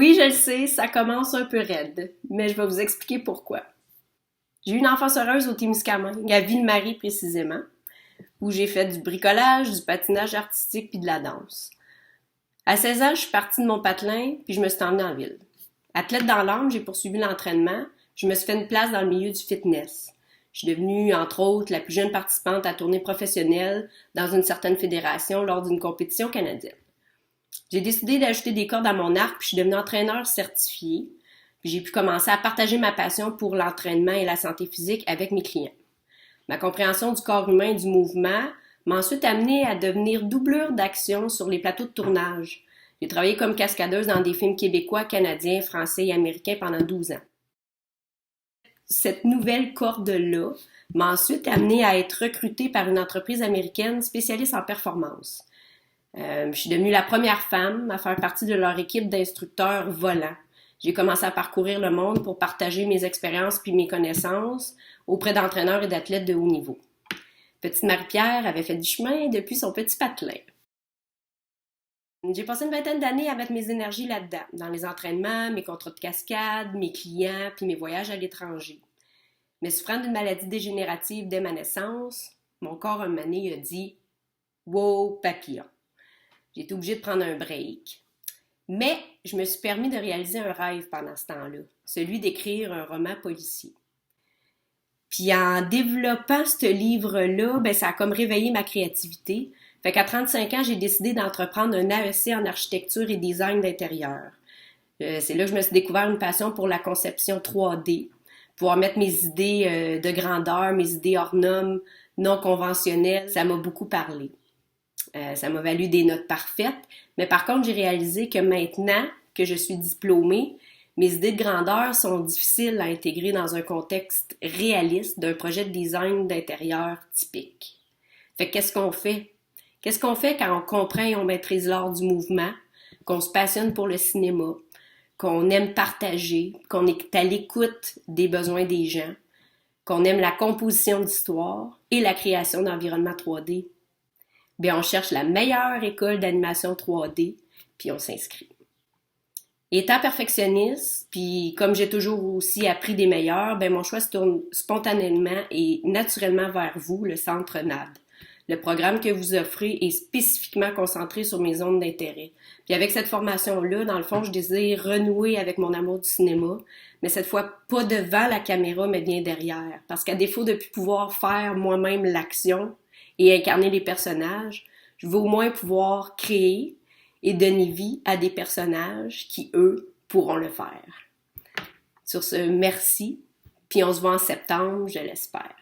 Oui, je le sais, ça commence un peu raide, mais je vais vous expliquer pourquoi. J'ai eu une enfance heureuse au Témiscamingue, à Ville-Marie précisément, où j'ai fait du bricolage, du patinage artistique puis de la danse. À 16 ans, je suis partie de mon patelin puis je me suis emmenée en ville. Athlète dans l'âme, j'ai poursuivi l'entraînement, je me suis fait une place dans le milieu du fitness. Je suis devenue, entre autres, la plus jeune participante à tournée professionnelle dans une certaine fédération lors d'une compétition canadienne. J'ai décidé d'ajouter des cordes à mon arc, puis je suis devenue entraîneur certifié. Puis j'ai pu commencer à partager ma passion pour l'entraînement et la santé physique avec mes clients. Ma compréhension du corps humain et du mouvement m'a ensuite amenée à devenir doublure d'action sur les plateaux de tournage. J'ai travaillé comme cascadeuse dans des films québécois, canadiens, français et américains pendant 12 ans. Cette nouvelle corde-là m'a ensuite amenée à être recrutée par une entreprise américaine spécialiste en performance. Je suis devenue la première femme à faire partie de leur équipe d'instructeurs volants. J'ai commencé à parcourir le monde pour partager mes expériences puis mes connaissances auprès d'entraîneurs et d'athlètes de haut niveau. Petite Marie-Pierre avait fait du chemin depuis son petit patelin. J'ai passé une vingtaine d'années à mettre mes énergies là-dedans, dans les entraînements, mes contrats de cascade, mes clients puis mes voyages à l'étranger. Mais souffrant d'une maladie dégénérative dès ma naissance, mon corps un moment donné a dit « Wow, papillon ». J'ai été obligée de prendre un break. Mais je me suis permis de réaliser un rêve pendant ce temps-là, celui d'écrire un roman policier. Puis en développant ce livre-là, ça a comme réveillé ma créativité. Fait qu'à 35 ans, j'ai décidé d'entreprendre un AEC en architecture et design d'intérieur. C'est là que je me suis découvert une passion pour la conception 3D, pouvoir mettre mes idées de grandeur, mes idées hors normes, non conventionnelles. Ça m'a beaucoup parlé. Ça m'a valu des notes parfaites, mais par contre, j'ai réalisé que maintenant que je suis diplômée, mes idées de grandeur sont difficiles à intégrer dans un contexte réaliste d'un projet de design d'intérieur typique. Fait que qu'est-ce qu'on fait? Qu'est-ce qu'on fait quand on comprend et on maîtrise l'art du mouvement, qu'on se passionne pour le cinéma, qu'on aime partager, qu'on est à l'écoute des besoins des gens, qu'on aime la composition d'histoire et la création d'environnements 3D? Bien, on cherche la meilleure école d'animation 3D, puis on s'inscrit. Étant perfectionniste, puis comme j'ai toujours aussi appris des meilleurs, mon choix se tourne spontanément et naturellement vers vous, le Centre NAD. Le programme que vous offrez est spécifiquement concentré sur mes zones d'intérêt. Puis avec cette formation-là, dans le fond, je désire renouer avec mon amour du cinéma, mais cette fois pas devant la caméra, mais bien derrière. Parce qu'à défaut de pouvoir faire moi-même l'action et incarner les personnages, je veux au moins pouvoir créer et donner vie à des personnages qui, eux, pourront le faire. Sur ce, merci, puis on se voit en septembre, je l'espère.